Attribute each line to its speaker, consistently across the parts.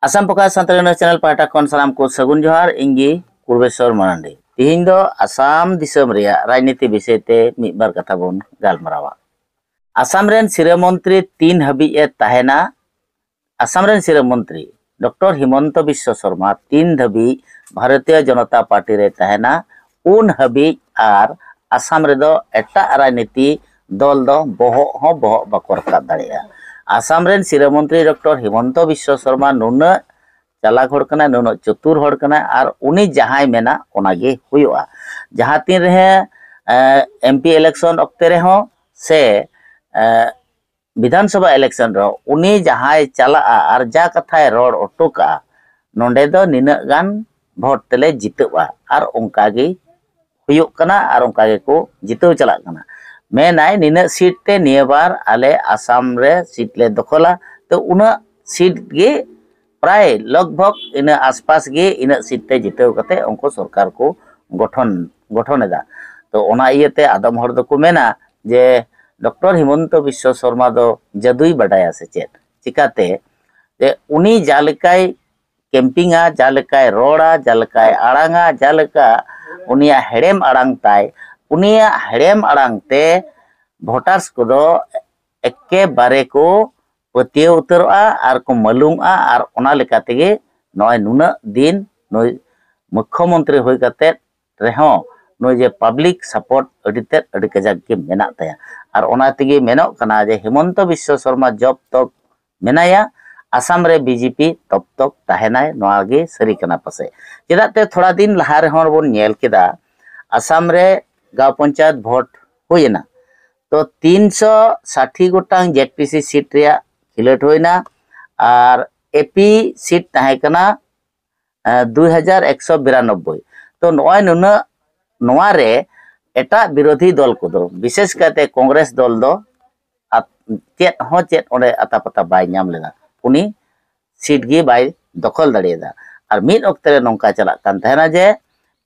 Speaker 1: आसाम प्रकाश Santali channel पाटा खन सानाम को सगुन जोहार इंगी कुर्बेश्वर मारांडी तिहिन दो आसाम दिसम रिया राजनीति विषय ते मिबार कथा बोन गालमारावा। आसाम रेन सिरा मंत्री 3 हबी ए ताहेना। आसाम रेन सिरा मंत्री डॉक्टर हिमंत बिश्व शर्मा 3 हबी भारतीय जनता पार्टी रे ताहेना। उन हबी आर आसाम रे दो एटा राजनीति दल दो बोहो बाको रकाब दाड़ेया। आसाम रेन सिरा मंत्री डॉक्टर हिमंत बिश्व शर्मा नुन चालाक हड़ कना नुन चतुर हड़ कना आर उनी जहां मेना ओनागे हुयुआ। जहां तीन रहे एमपी इलेक्शन अक्ते रहो से विधानसभा इलेक्शन रो उनी जहां चला आर जा कथाय रोड ओटोका नोंडे दो निना गान भोट तेले जितवा आर ओंकागे हुयुक कना आर ओंकागे को जितव चला कना। मेनाय निना सीट ते नियबार आले आसाम रे सीट ले दखला तो उना सीट गे प्राय लगभग इन आसपास गे इन सीट ते जितव कते उनको सरकार को गठन एदा। तो ओना इयते आदम हर दो को मेना जे डॉक्टर हिमंत बिश्व शर्मा दो जदुई बडाया से चेत चिकाते जे उनी जालकाय कैंपिंगा जालकाय रोड़ा जालकाय आड़ांगा जालका उनिया हेड़ेम आड़ांग ताय उनिया हेड़ेम आड़ांग ते भोटार्स को दो एके बारे को पतिय उतरआ आर को मालूमआ आर ओना लेका तेगे नय नुना दिन नय मुख्यमंत्री होय काते रेहो नय जे पब्लिक सपोर्ट अडिते अडि कजाक के मेना ताया आर ओना तेगे मेनोक कना जे हिमंत बिश्व शर्मा जब तक मेनाया आसाम रे बीजेपी तब तक ताहेनाय नोआगे सरी कना पसे चेदाते थोड़ा दिन लहा रे हों बोन नेल केदा आसाम रे गांव पंचायत भोट होयना तो 360 गोटांग जेडपीसी सीट रे खिलट होयना आर एपी सीट ताहे कना 2192 तो नोय नुना नोआ रे एटा विरोधी दल को दो विशेष करते कांग्रेस दल दो चेत ओंडे आता पता बाय नाम लेदा उनी सीट गे बाय दखल दाड़ेदा आर मिद अक्ते नोंका चला कान तहना जे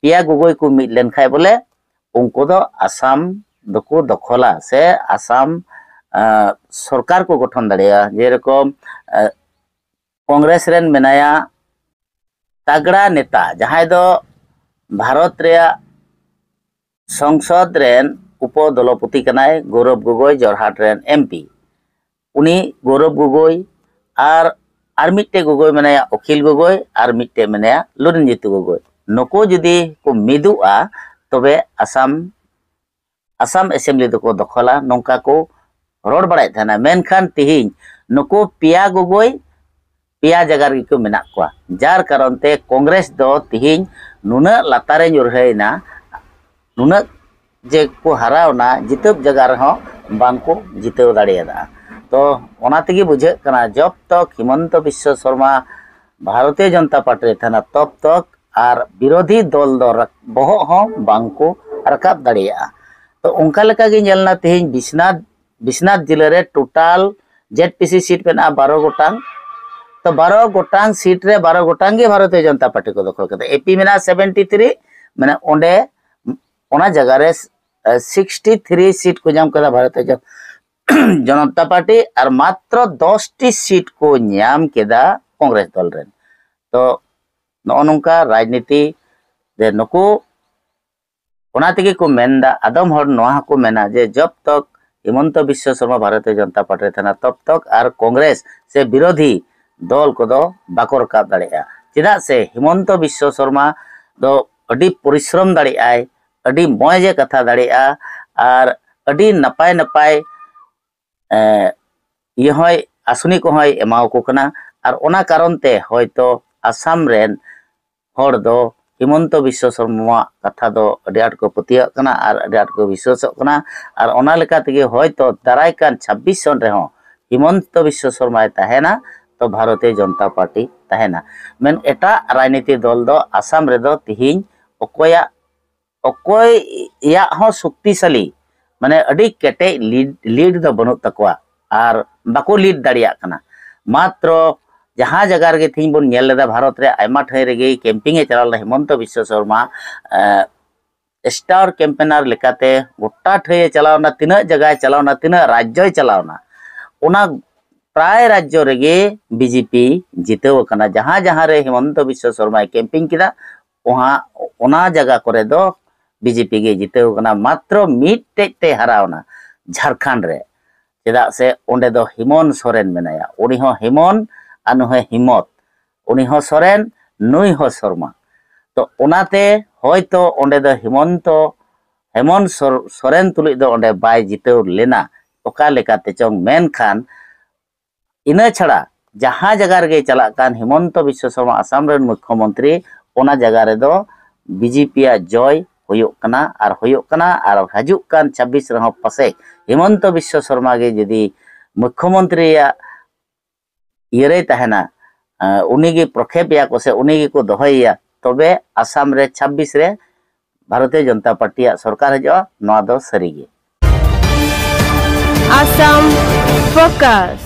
Speaker 1: पिया गुगोय को मिद लेन खाय बोले उनको दो आसाम दको दखला से आसाम सरकार को गठन दाड़ेया जेरकम कांग्रेस रेन मेनाया तगड़ा नेता जहां दो भारत रे संसद रेन उपदलपति कनाय गौरव गोगोई जोरहाट रेन एमपी उनी गौरव गोगोई आर मिट्टे गोगोई मेनाया अखिल गोगोई आर मिट्टे मेनाया लुरिनजितु गोगोई नको जुदी को मिदुआ तबे आसाम असेंबली दको दखला नोंका को रोड बड़ाय थाना मेनखान तिहिं नको पिया गोगोई पिया जगह रे को मेना को जार कारण ते कांग्रेस दो तिहिं नुना लातारे जुरहैना नुना जे को हरावना जितब जगह रहो बांको जितव दाड़ेदा। तो ओना तेगे बुझे कना जब तक हिमंत बिश्व शर्मा भारतीय जनता पार्टी थाना तब तक आर विरोधी दल दो बहो हो बांको रकाब दाड़ेया। तो उनका लेका गे नेलना तेहिं बिश्वनाथ जिले रे टोटाल जेडपीसी सीट पेना 12 गोटांग तो 12 गोटांग सीट रे 12 गोटांग गे भारतीय जनता पार्टी को दखल करते एपी मेना 73 माने ओंडे ओना जगह रे 63 सीट को जाम कदा भारतीय जनता पार्टी और मात्र 10 टी सीट को नाम केदा कांग्रेस दल रेन। तो नोका राजनीति जे नुको ओना तेगे को मेनदा आदम हर नोहा को मेना जे जब तक हिमंत बिश्व शर्मा भारतीय जनता पार्टी थाना तब तक आर कांग्रेस से विरोधी दल को दो बाको रकाब दाड़ेया चेदा से हिमंत बिश्व शर्मा दो अडी परिश्रम दाड़ेआय अडी मौजे कथा दाड़ेआ आर अडी नपाय नपाय ये होय आसुनी को होय एमाव को कना आर ओना कारण ते होयतो आसाम रेन हर दो हिमंत बिश्व शर्मा कथा दो अडी आट को पतिया कना आर अडी आट को विश्वास कना आर ओना लेका तेगे होयतो दाराय कान 26 सन रे हो हिमंत बिश्व शर्मा ताहेना तो भारतीय जनता पार्टी ताहेना मेन एटा राजनीति दल दो आसाम रे दो तिहिं अकोय या हो शक्तिशाली माने अडी केटे लीड दो बनु तकवा आर बाको लीड दाड़िया कना मात्र जहां जगह रे थिं बोन नेल लेदा भारत रे आयमा ठाई रे कैंपिंग ए चलाल हिमंत बिश्व शर्मा स्टार कैंपेनर लेकाते गोटा ठाई चलावना तिना जगह चलावना तिना राज्य चलावना ओना प्राय राज्य रेगे बीजेपी जितेव कना जहां जहां रे हिमंत विश्व शर्मा कैंपिंग किदा वहां ओना जगह करे दो बीजेपी गे जितेव कना मात्र मिटटे ते हरावना झारखंड रे चेदा से ओंडे दो हिमन सोरेन मेनाया उनी हो हिमन आनु है हिम्मत उनी हो सोरेन नुई हो शर्मा तो ओनाते होयतो ओंडे दो हेमंत सोरेन तुलुई दो ओंडे बाय जितेव लेना ओका लेकाते चोंग मेनखान इना छड़ा जहां जगह रे चला कान हिमंत विश्व शर्मा आसाम रेन मुख्यमंत्री ओना जगह रे दो बीजेपी जय होयोग कना और हजुग कान 26 रहो पासे हिमंत विश्व शर्मा गे यदि मुख्यमंत्री इरे तहना उनी गे प्रक्षेप या को से उनी गे को दोहैया तबे आसाम रे 26 रे भारतीय जनता पार्टी सरकार हजो नवा दो सरीगे
Speaker 2: आसाम फोकस।